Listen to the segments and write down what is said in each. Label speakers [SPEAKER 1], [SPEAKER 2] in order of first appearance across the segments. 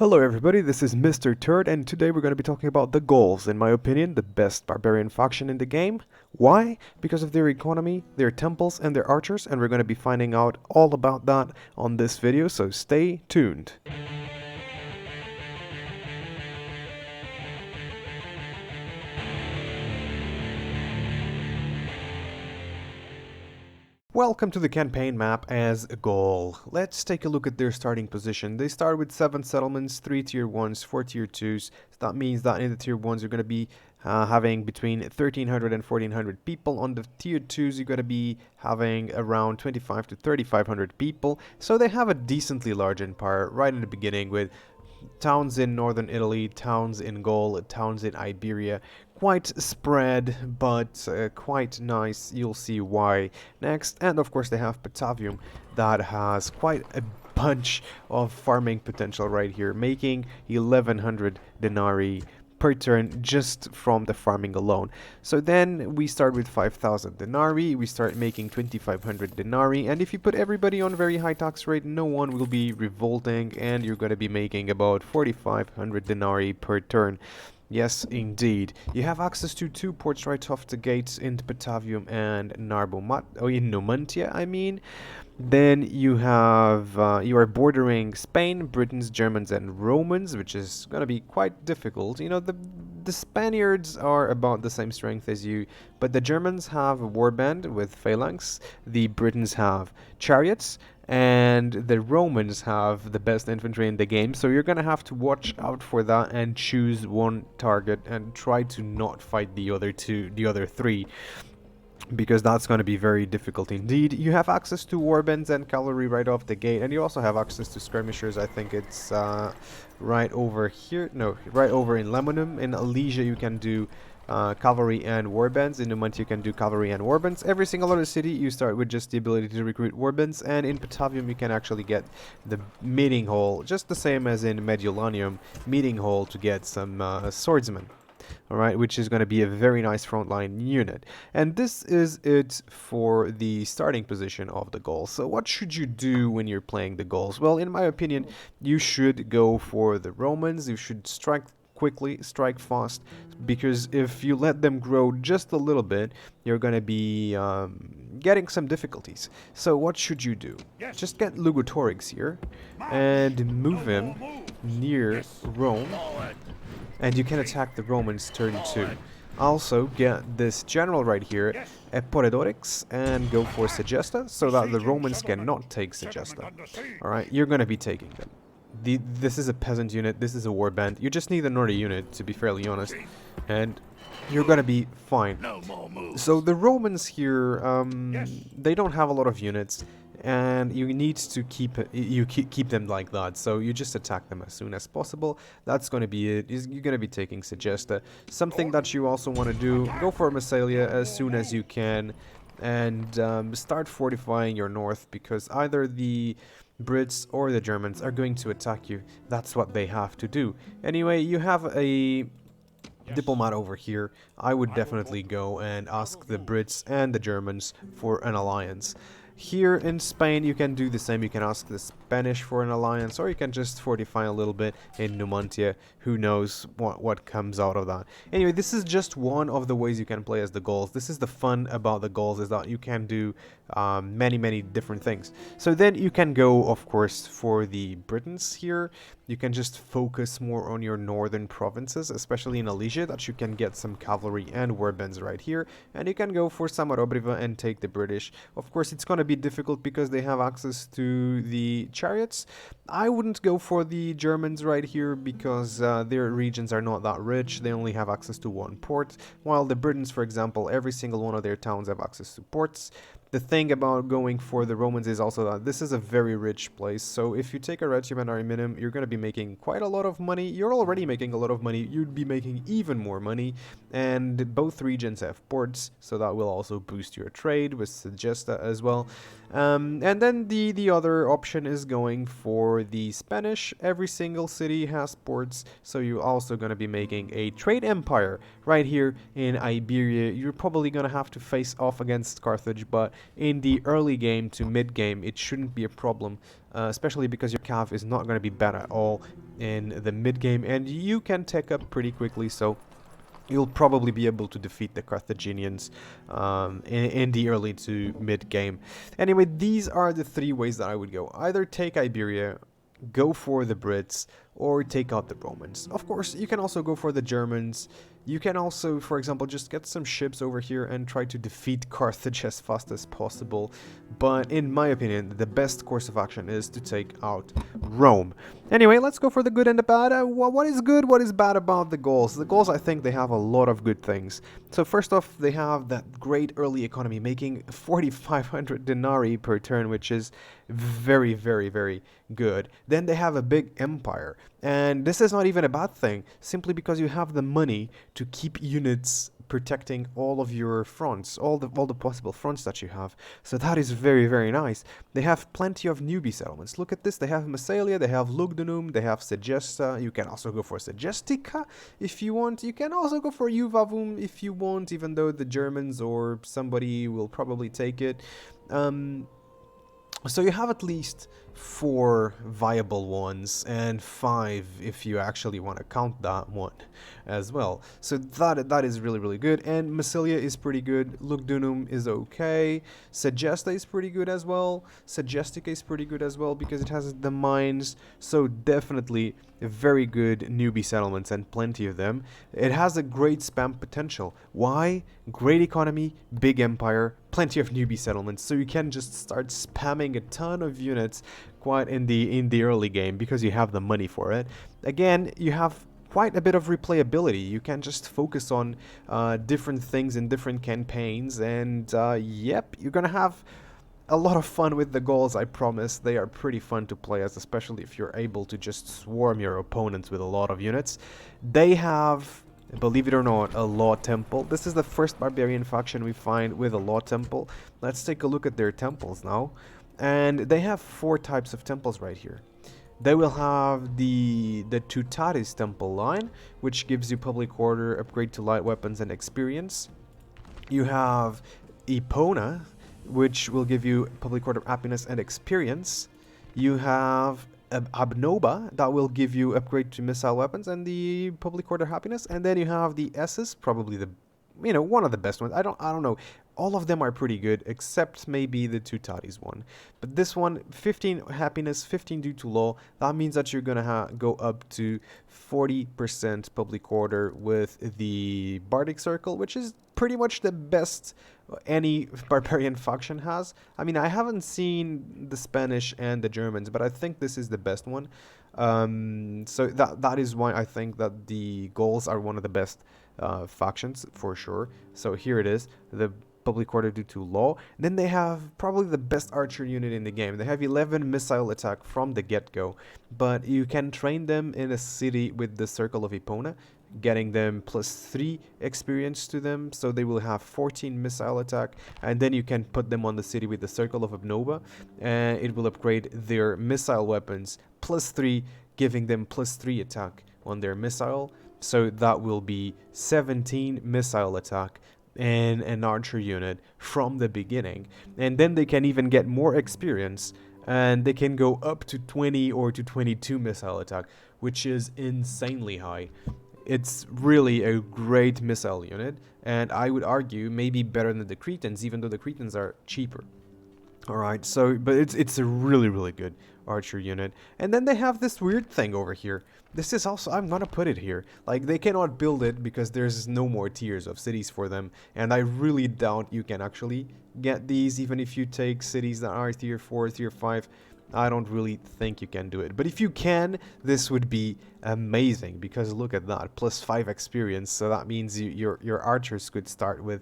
[SPEAKER 1] Hello everybody, this is Mr. Turd, and today we're going to be talking about the Gauls, in my opinion, the best barbarian faction in the game. Why? Because of their economy, their temples, and their archers, and we're going to be finding out all about that on this video, so stay tuned. Welcome to the campaign map as Gaul. Let's take a look at their starting position. They start with 7 settlements, 3 tier 1s, 4 tier 2s. So that means that in the tier 1s you're going to be having between 1300 and 1400 people. On the tier 2s you're going to be having around 25 to 3500 people. So they have a decently large empire right in the beginning with towns in northern Italy, towns in Gaul, towns in Iberia. Quite spread, but quite nice. You'll see why next. And of course they have Patavium that has quite a bunch of farming potential right here, making 1100 denarii per turn just from the farming alone. So then we start with 5000 denarii, we start making 2500 denarii, and if you put everybody on very high tax rate, no one will be revolting, and you're going to be making about 4500 denarii per turn. Yes, indeed. You have access to 2 ports right off the gates in Patavium and in Numantia, I mean. Then you have, you are bordering Spain, Britons, Germans, and Romans, which is going to be quite difficult. You know, the Spaniards are about the same strength as you, but the Germans have a warband with phalanx, the Britons have chariots, and the Romans have the best infantry in the game, so you're gonna have to watch out for that and choose one target and try to not fight the other three, because that's going to be very difficult indeed. You have access to warbands and cavalry right off the gate, and you also have access to skirmishers. I think it's right over here, no, right over in Lemonum. In Alesia you can do cavalry and warbands. In Numantia you can do cavalry and warbands. Every single other city you start with just the ability to recruit warbands, and in Patavium you can actually get the meeting hall, just the same as in Mediolanium, meeting hall to get some swordsmen. Alright, which is going to be a very nice frontline unit. And this is it for the starting position of the Gauls. So what should you do when you're playing the Gauls? Well, in my opinion, you should go for the Romans. You should strike quickly, strike fast, because if you let them grow just a little bit, you're going to be getting some difficulties. So what should you do? Just get Lugutorix here and move him near Rome, and you can attack the Romans turn 2. Also get this general right here, Eporedorix, and go for Segesta, so that the Romans cannot take Segesta. Alright, you're gonna be taking them. This is a peasant unit, this is a warband. You just need another unit, to be fairly honest, and you're gonna be fine. So the Romans here, they don't have a lot of units, and you need to keep them like that. So you just attack them as soon as possible. That's going to be it. You're going to be taking Segesta. Something that you also want to do, go for Massalia as soon as you can, and start fortifying your north, because either the Brits or the Germans are going to attack you. That's what they have to do. Anyway, you have a diplomat over here. I would definitely go and ask the Brits and the Germans for an alliance. Here in Spain you can do the same. You can ask the Spanish for an alliance, or you can just fortify a little bit in Numantia. Who knows what comes out of that. Anyway, this is just one of the ways you can play as the Gauls. This is the fun about the Gauls, is that you can do many different things. So then you can go, of course, for the Britons here. You can just focus more on your northern provinces, especially in Alesia, that you can get some cavalry and warbands right here. And you can go for Samarobriva and take the British. Of course, it's going to be difficult because they have access to the chariots. I wouldn't go for the Germans right here because their regions are not that rich. They only have access to 1 port, while the Britons, for example, every single one of their towns have access to ports. The thing about going for the Romans is also that this is a very rich place, so if you take a regiment Ariminum, you're going to be making quite a lot of money. You're already making a lot of money, you'd be making even more money, and both regions have ports, so that will also boost your trade with Segesta as well. And then the other option is going for the Spanish. Every single city has ports, so you're also going to be making a trade empire right here in Iberia. You're probably going to have to face off against Carthage, but in the early game to mid game, it shouldn't be a problem, especially because your cav is not going to be bad at all in the mid game, and you can take up pretty quickly, so you'll probably be able to defeat the Carthaginians in the early to mid game. Anyway, these are the three ways that I would go. Either take Iberia, go for the Brits, or take out the Romans. Of course, you can also go for the Germans. You can also, for example, just get some ships over here and try to defeat Carthage as fast as possible. But in my opinion, the best course of action is to take out Rome. Anyway, let's go for the good and the bad. What is good, what is bad about the Gauls? The Gauls, I think they have a lot of good things. So first off, they have that great early economy, making 4,500 denarii per turn, which is very, very, very good. Then they have a big empire. And this is not even a bad thing, simply because you have the money to keep units protecting all of your fronts, all the possible fronts that you have. So that is very, very nice. They have plenty of newbie settlements. Look at this. They have Massalia, they have Lugdunum, they have Segesta. You can also go for Segestica if you want. You can also go for Juvavum if you want, even though the Germans or somebody will probably take it. So you have at least 4 viable ones, and 5 if you actually want to count that one as well. So that is really, really good. And Massilia is pretty good. Lugdunum is okay. Segesta is pretty good as well. Segestica is pretty good as well because it has the mines. So definitely very good newbie settlements, and plenty of them. It has a great spam potential. Why? Great economy, big empire, plenty of newbie settlements, so you can just start spamming a ton of units quite in the early game because you have the money for it. Again, you have quite a bit of replayability. You can just focus on different things in different campaigns, and yep, you're gonna have a lot of fun with the Gauls, I promise. They are pretty fun to play as, especially if you're able to just swarm your opponents with a lot of units. They have, believe it or not, a law temple. This is the first barbarian faction we find with a law temple. Let's take a look at their temples now. And they have 4 types of temples right here. They will have the Tutaris temple line, which gives you public order, upgrade to light weapons, and experience. You have Epona, which will give you public order, happiness, and experience. You have Abnoba, that will give you upgrade to missile weapons and the public order happiness. And then you have the S's, probably the, one of the best ones. I don't know. All of them are pretty good, except maybe the Tutaris one. But this one, 15 happiness, 15 due to law. That means that you're gonna go up to 40% public order with the Bardic Circle, which is pretty much the best any barbarian faction has. I mean, I haven't seen the Spanish and the Germans, but I think this is the best one. So that is why I think that the Gauls are one of the best factions for sure. So here it is, the public order due to law. And then they have probably the best archer unit in the game. They have 11 missile attack from the get-go, but you can train them in a city with the Circle of Epona, getting them +3 experience to them, so they will have 14 missile attack. And then you can put them on the city with the Circle of Abnova, and it will upgrade their missile weapons +3, giving them +3 attack on their missile. So that will be 17 missile attack and an archer unit from the beginning. And then they can even get more experience, and they can go up to 20 or to 22 missile attack, which is insanely high. It's really a great missile unit, and I would argue maybe better than the Cretans, even though the Cretans are cheaper. Alright, so, but it's a really, really good archer unit. And then they have this weird thing over here. This is also, I'm gonna put it here. Like, they cannot build it because there's no more tiers of cities for them. And I really doubt you can actually get these, even if you take cities that are tier 4, tier 5. I don't really think you can do it. But if you can, this would be amazing, because look at that, +5 experience. So that means your archers could start with,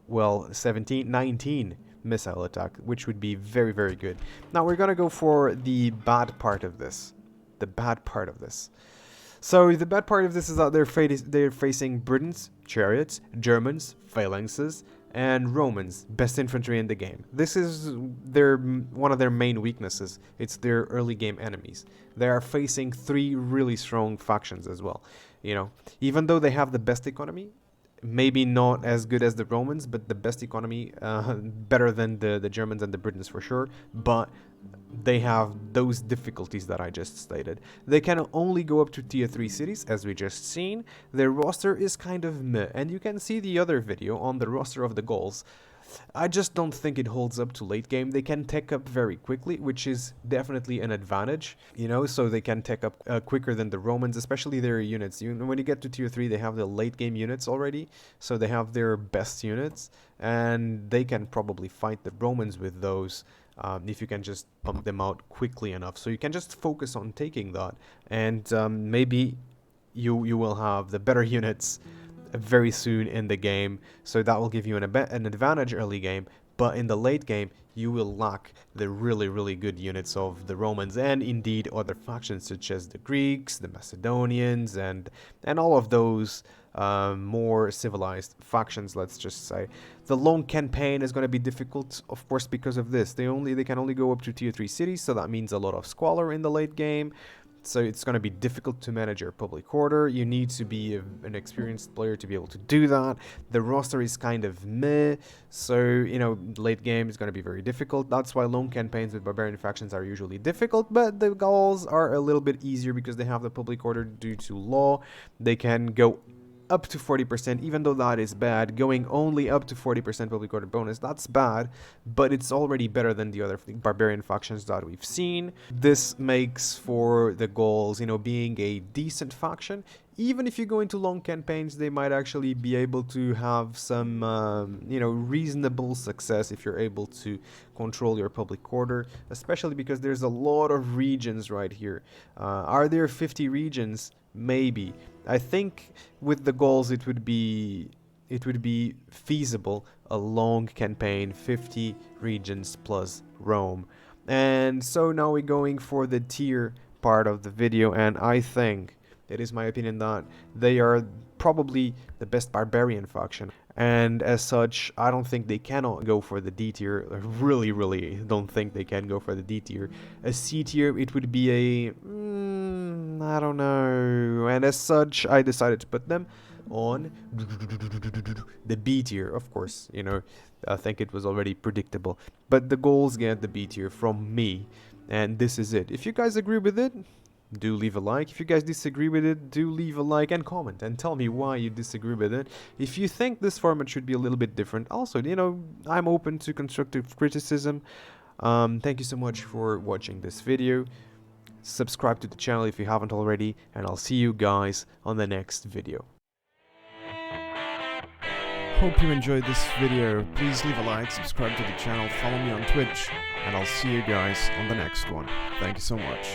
[SPEAKER 1] well, 17, 19 missile attack, which would be very, very good. Now we're gonna go for the bad part of this. The bad part of this. So the bad part of this is that they're facing Britons, chariots, Germans, phalanxes, and Romans, best infantry in the game. This is one of their main weaknesses. It's their early game enemies. They are facing 3 really strong factions as well. Even though they have the best economy, maybe not as good as the Romans, but the best economy, better than the Germans and the Britons for sure, but they have those difficulties that I just stated. They can only go up to tier 3 cities, as we just seen. Their roster is kind of meh, and you can see the other video on the roster of the Gauls. I just don't think it holds up to late game. They can tech up very quickly, which is definitely an advantage, you know, so they can tech up quicker than the Romans, especially their units. When you get to tier 3, they have the late game units already, so they have their best units, and they can probably fight the Romans with those. If you can just pump them out quickly enough. So you can just focus on taking that, and maybe you will have the better units very soon in the game, so that will give you an advantage early game, but in the late game you will lack the really good units of the Romans and indeed other factions such as the Greeks, the Macedonians, and all of those more civilized factions, let's just say. The long campaign is going to be difficult, of course, because of this. They can only go up to tier 3 cities, so that means a lot of squalor in the late game. So it's going to be difficult to manage your public order. You need to be an experienced player to be able to do that. The roster is kind of meh, so, you know, late game is going to be very difficult. That's why long campaigns with barbarian factions are usually difficult, but the Gauls are a little bit easier because they have the public order due to law. They can go up to 40%, even though that is bad. Going only up to 40% public order bonus, that's bad, but it's already better than the other barbarian factions that we've seen. This makes for the Gauls, you know, being a decent faction. Even if you go into long campaigns, they might actually be able to have some, you know, reasonable success if you're able to control your public order, especially because there's a lot of regions right here. Are there 50 regions? Maybe. I think with the Gauls it would be feasible, a long campaign, 50 regions plus Rome. And so now we're going for the tier part of the video, and I think it is my opinion that they are probably the best barbarian faction, and as such I don't think they cannot go for the D tier. I really don't think they can go for the D tier. A C tier, it would be a I don't know, and as such I decided to put them on the B tier. Of course, you know, I think it was already predictable, but the Gauls get the B tier from me, and this is it. If you guys agree with it, do leave a like. If you guys disagree with it, do leave a like and comment and tell me why you disagree with it. If you think this format should be a little bit different, also, you know, I'm open to constructive criticism. Thank you so much for watching this video. Subscribe to the channel if you haven't already, and I'll see you guys on the next video.
[SPEAKER 2] Hope you enjoyed this video. Please leave a like, subscribe to the channel, follow me on Twitch, and I'll see you guys on the next one. Thank you so much.